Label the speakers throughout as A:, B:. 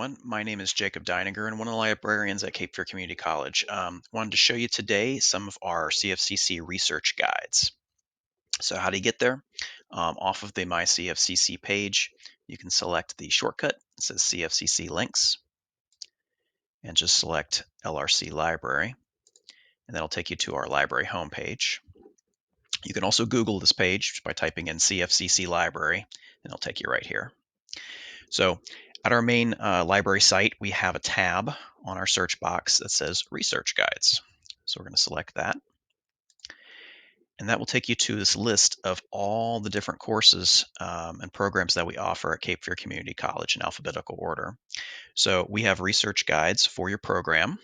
A: everyone. My name is Jacob Deininger, and one of the librarians at Cape Fear Community College. Wanted to show you today some of our CFCC research guides. So how do you get there? Off of the My CFCC page, you can select the shortcut. It says CFCC links, and just select LRC Library, and that'll take you to our library homepage. You can also Google this page by typing in CFCC Library, and it'll take you right here. So at our main library site, we have a tab on our search box that says Research Guides. So we're going to select that. And that will take you to this list of all the different courses and programs that we offer at Cape Fear Community College in alphabetical order. So we have research guides for your program.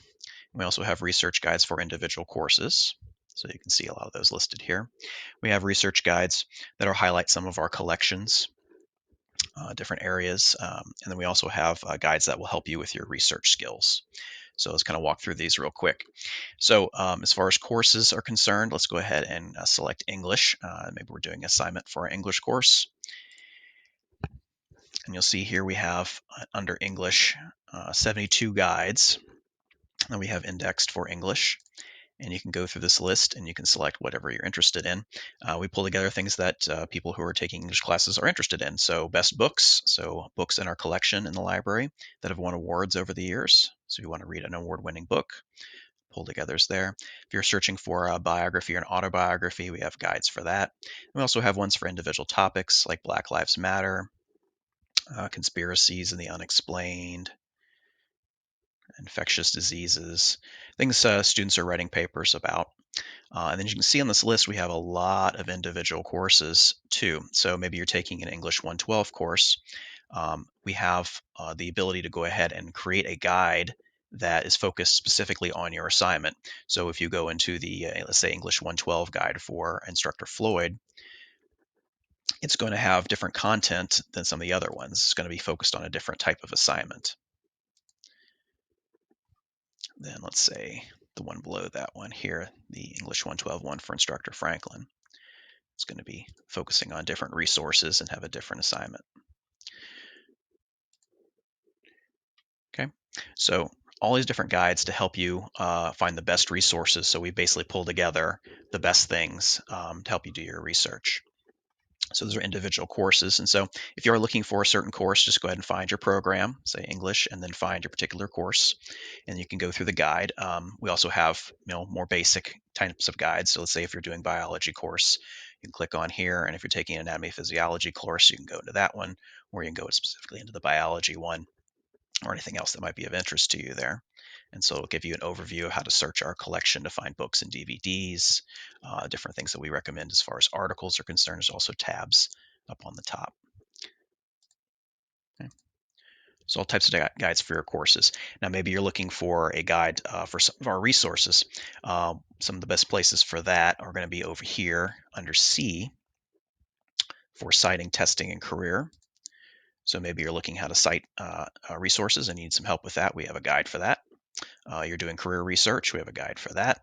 A: We also have research guides for individual courses. So you can see a lot of those listed here. We have research guides that will highlight some of our collections, different areas. And then we also have guides that will help you with your research skills. So let's kind of walk through these real quick. So as far as courses are concerned, let's go ahead and select English. Maybe we're doing an assignment for our English course. And you'll see here we have under English 72 guides that we have indexed for English. And you can go through this list and you can select whatever you're interested in. We pull together things that people who are taking English classes are interested in. So best books, so books in our collection in the library that have won awards over the years. So if you want to read an award-winning book, pull togethers there. If you're searching for a biography or an autobiography, we have guides for that. We also have ones for individual topics like Black Lives Matter, conspiracies and the unexplained, infectious diseases, things students are writing papers about. And then you can see on this list, we have a lot of individual courses too. So maybe you're taking an English 112 course. We have the ability to go ahead and create a guide that is focused specifically on your assignment. So if you go into the, let's say, English 112 guide for Instructor Floyd, it's going to have different content than some of the other ones. It's going to be focused on a different type of assignment. Then let's say the one below that one here, the English 112 one for Instructor Franklin. It's going to be focusing on different resources and have a different assignment. Okay, so all these different guides to help you find the best resources. So we basically pull together the best things to help you do your research. So those are individual courses. And so if you are looking for a certain course, just go ahead and find your program, say English, and then find your particular course. And you can go through the guide. We also have more basic types of guides. So let's say if you're doing biology course, you can click on here. And if you're taking an anatomy physiology course, you can go into that one, or you can go specifically into the biology one, or anything else that might be of interest to you there. And so it'll give you an overview of how to search our collection to find books and DVDs, different things that we recommend as far as articles are concerned. There's also tabs up on the top. Okay. So all types of guides for your courses. Now maybe you're looking for a guide for some of our resources. Some of the best places for that are going to be over here under C for citing, testing, and career. So maybe you're looking how to cite resources and you need some help with that. We have a guide for that. You're doing career research. We have a guide for that.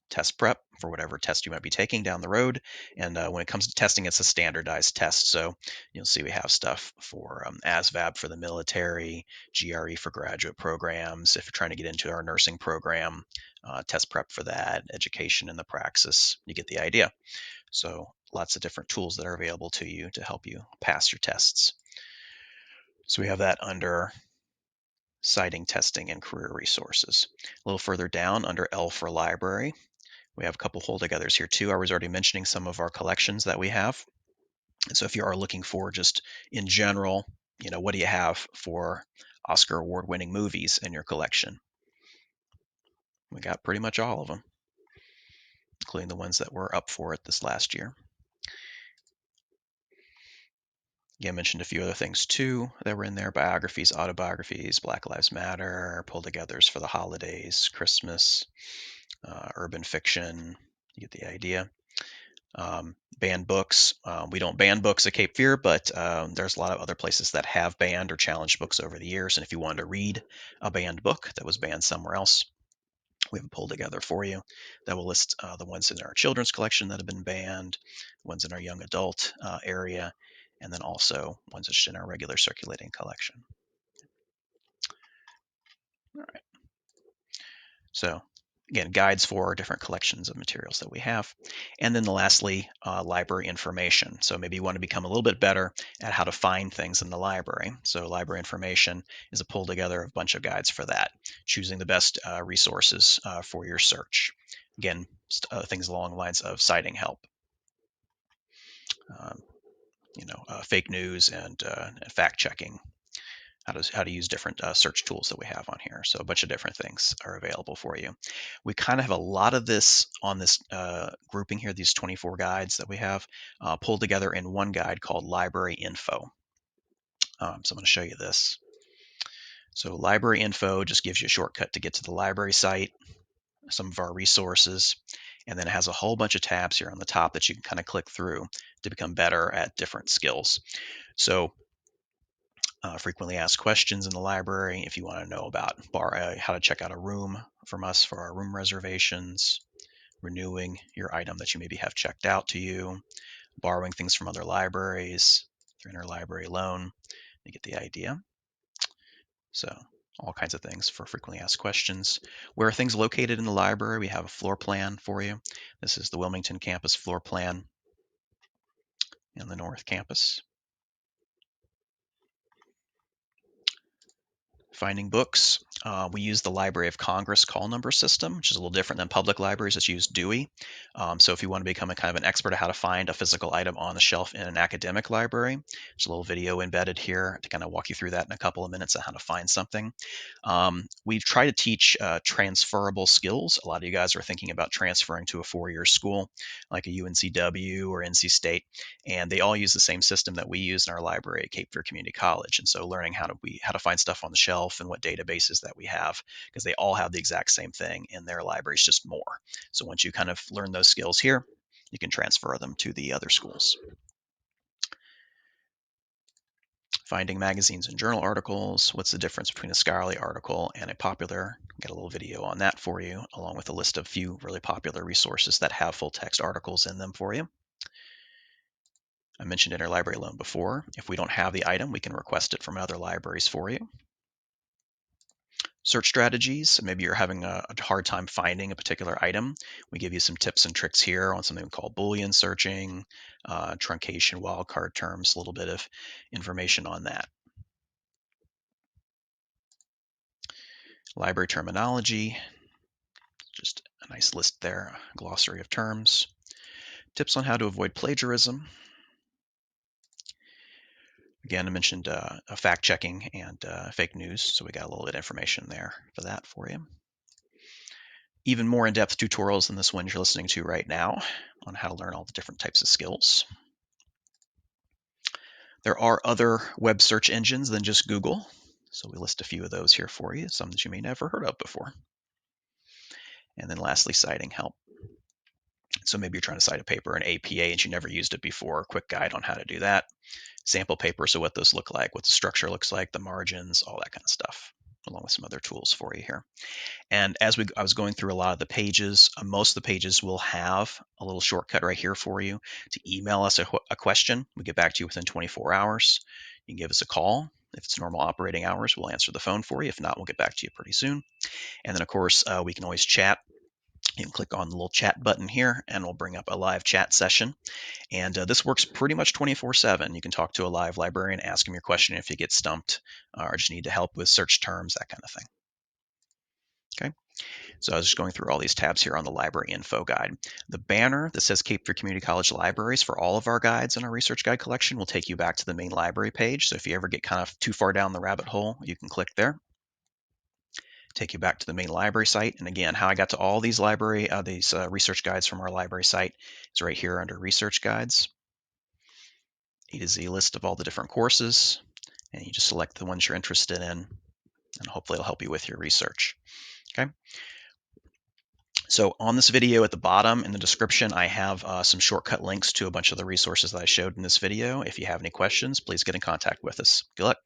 A: Test prep for whatever test you might be taking down the road. And when it comes to testing, it's a standardized test. So you'll see we have stuff for ASVAB for the military, GRE for graduate programs. If you're trying to get into our nursing program, test prep for that, education in the praxis, you get the idea. So lots of different tools that are available to you to help you pass your tests. So we have that under citing, testing, and career resources. A little further down under L for library, we have a couple hold togethers here too. I was already mentioning some of our collections that we have. And so if you are looking for just in general, what do you have for Oscar award winning movies in your collection? We got pretty much all of them, including the ones that were up for it this last year. Yeah, I mentioned a few other things too that were in there: biographies, autobiographies, Black Lives Matter, pull togethers for the holidays, Christmas, urban fiction. You get the idea. Banned books. We don't ban books at Cape Fear, but there's a lot of other places that have banned or challenged books over the years. And if you wanted to read a banned book that was banned somewhere else, we have a pull together for you that will list the ones in our children's collection that have been banned, ones in our young adult area, and then also ones that's in our regular circulating collection. All right. So again, guides for different collections of materials that we have. And then lastly, library information. So maybe you want to become a little bit better at how to find things in the library. So library information is a pull together of a bunch of guides for that, choosing the best resources for your search. Again, things along the lines of citing help, um, fake news and fact checking, how to use different search tools that we have on here. So a bunch of different things are available for you. We kind of have a lot of this on this grouping here, these 24 guides that we have pulled together in one guide called Library Info. So I'm going to show you this. So Library Info just gives you a shortcut to get to the library site, some of our resources, and then it has a whole bunch of tabs here on the top that you can kind of click through to become better at different skills. So frequently asked questions in the library if you want to know about how to check out a room from us for our room reservations, renewing your item that you maybe have checked out to you, borrowing things from other libraries, your interlibrary loan. You get the idea. So all kinds of things for frequently asked questions. Where are things located in the library? We have a floor plan for you. This is the Wilmington campus floor plan in the North Campus. Finding books. We use the Library of Congress call number system, which is a little different than public libraries that use Dewey. So if you want to become a kind of an expert at how to find a physical item on the shelf in an academic library, there's a little video embedded here to kind of walk you through that in a couple of minutes on how to find something. We try to teach transferable skills. A lot of you guys are thinking about transferring to a four-year school like a UNCW or NC State, and they all use the same system that we use in our library at Cape Fear Community College. And so learning how to find stuff on the shelf and what databases that we have, because they all have the exact same thing in their libraries, just more. So once you kind of learn those skills here, you can transfer them to the other schools. Finding magazines and journal articles. What's the difference between a scholarly article and a popular? Got a little video on that for you, along with a list of few really popular resources that have full text articles in them for you. I mentioned interlibrary loan before. If we don't have the item, we can request it from other libraries for you. Search strategies. Maybe you're having a hard time finding a particular item. We give you some tips and tricks here on something called Boolean searching, truncation, wildcard terms, a little bit of information on that. Library terminology, just a nice list there, glossary of terms. Tips on how to avoid plagiarism. Again, I mentioned fact checking and fake news, so we got a little bit of information there for that for you. Even more in-depth tutorials than this one you're listening to right now on how to learn all the different types of skills. There are other web search engines than just Google, so we list a few of those here for you, some that you may never heard of before. And then lastly, citing help. So maybe you're trying to cite a paper in APA and you never used it before. Quick guide on how to do that. Sample paper, so what those look like, what the structure looks like, the margins, all that kind of stuff, along with some other tools for you here. And as I was going through a lot of the pages, most of the pages will have a little shortcut right here for you to email us a question. We get back to you within 24 hours. You can give us a call. If it's normal operating hours, we'll answer the phone for you. If not, we'll get back to you pretty soon. And then, of course, we can always chat. You can click on the little chat button here, and we'll bring up a live chat session. And this works pretty much 24/7. You can talk to a live librarian, ask them your question if you get stumped or just need to help with search terms, that kind of thing. Okay. So I was just going through all these tabs here on the library info guide. The banner that says Cape Fear Community College Libraries for all of our guides in our research guide collection will take you back to the main library page. So if you ever get kind of too far down the rabbit hole, you can click there. Take you back to the main library site. And again, how I got to all these research guides from our library site is right here under research guides. A to Z list of all the different courses. And you just select the ones you're interested in, and hopefully it'll help you with your research. Okay. So on this video at the bottom in the description, I have some shortcut links to a bunch of the resources that I showed in this video. If you have any questions, please get in contact with us. Good luck.